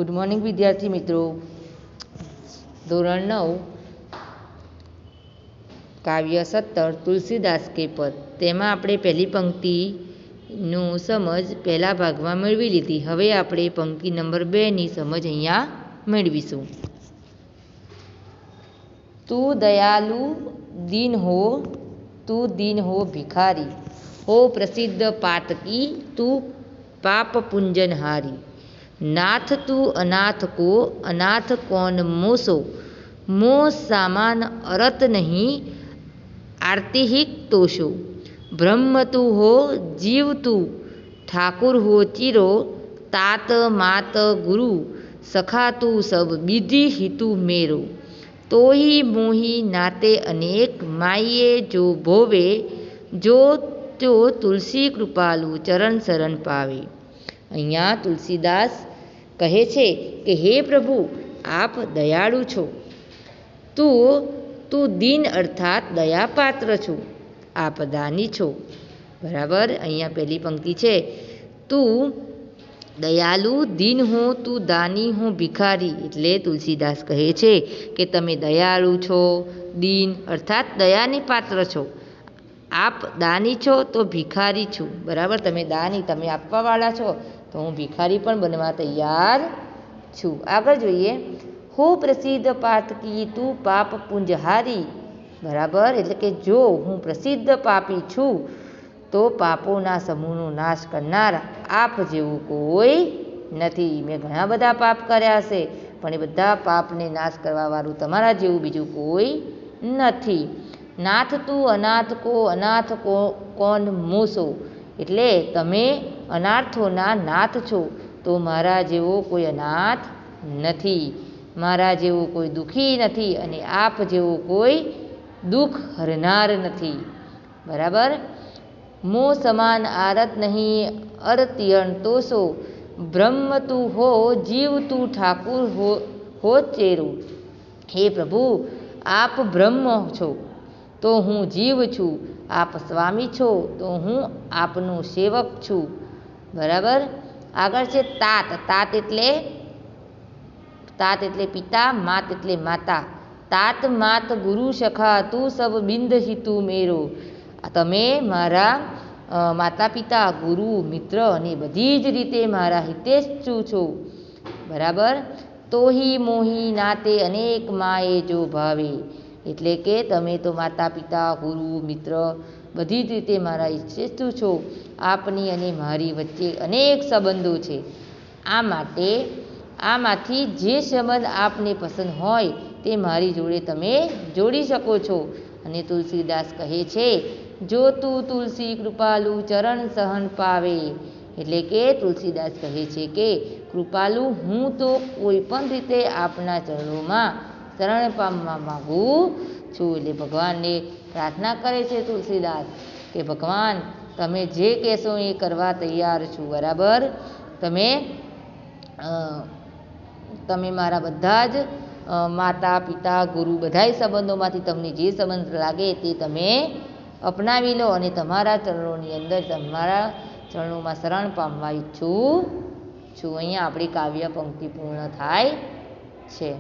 Good morning विद्यार्थी मित्रों। धोरण 9 काव्य 17 तुलसीदास के पद तेमां आपणे पहली पंक्तिनो समज पहला भागमां मेळवी लीधी। हवे आपणे पंक्ति नंबर 2 नी समज अहींया मेळवीशुं। तू दयालु दीन हो भिखारी हो प्रसिद्ध पातकी तू पाप पुंजनहारी। नाथ तू अनाथ को अनाथ कौन मोसो मोह सामान अरत नहीं आर्तिहिक तोषो। ब्रह्म तू हो जीव तू ठाकुर हो चिरो तात मात गुरु सखा तू सब विधि हितु मेरो। तो ही मोही नाते अनेक माये जो भोवे जो तो तुलसी कृपालु चरण शरण पावे। अहींया तुलसीदास कहे छे कि हे प्रभु आप दयाळु छो, तू दीन अर्थात दयापात्र छो, आप दानी छो। बराबर। अहींया पहली पंक्ति छे तू दयालु दीन हो तू दानी हो भिखारी। एटले तुलसीदास कहे छे कि तमे दयाळु छो, दीन अर्थात दयानी पात्र छो, आप दानी छो तो भिखारी छू। बराबर। तमे दानी तमे आपवावाळा छो तो हूँ भिखारी पण बनवा तैयार छू। आगळ जोईए। हो प्रसिद्ध पातकी तू पाप पुंजहारी। बराबर। एटले के जो हूँ प्रसिद्ध पापी छू तो पापोना समूहनो नाश करनार आप जेवुं कोई नथी। मैं घणा बधा पाप कर्या हशे पण ए बधा पापने नाश करवावाळुं तमारा जेवुं बीजुं कोई नथी। नाथ तू अनाथ को अनाथ को कौन मोसो। एटले तमे अनाथोना नाथ छो तो मारा जेवो कोई अनाथ नथी, मारा जेवो कोई दुखी नथी अने आप जेवो कोई दुख हरनार नथी। बराबर। मोह समान आरत नहीं अरतियण तोषो। ब्रह्म तू हो जीव तू ठाकुर हो चेरो। हे प्रभु आप ब्रह्म छो तो हूँ जीव छू, आप स्वामी छो तो हूँ आपनो सेवक छू। बराबर। आगळ छे तात। तात एटले पिता, मात एटले माता। तात मात गुरु सखा तू सब बिंद हितु मेरो। तमे मारा माता पिता गुरु मित्र अने बधी ज रीते मारा हितेशु छो। बराबर। तो ही मोही नाते अनेक माए जो भावे। एटले के तमे तो माता पिता गुरु मित्र बधी ज रीते मारा हितेशु छो। आपनी अने मारी वच्चे अनेक संबंधो छे। आ माटे आमांथी जे संबंध आपने पसंद होय ते मारी जोड़े तमे जोड़ी शको छो। अने तुलसीदास कहे छे जो तू तुलसी कृपालु चरण सहन पावे। एटले के तुलसीदास कहे छे के कृपालु हूँ तो कोईपण रीते आपना चरणों में शरण पामवा मांगू छू। एटले भगवान ने प्रार्थना करे छे तुलसीदास के भगवान तमे जे कहेशो ए करवा तैयार छू। बराबर। तमे मारा बधा ज माता पिता गुरु बधाय संबंधोमांथी तमने जे संबंध लागे ते तमे अपनावी लो अने तमारा चरणोनी अंदर तमारा चरणों में शरण पामवा इच्छुं छुं। अहींया आपणी काव्य पंक्ति पूर्ण थाय छे।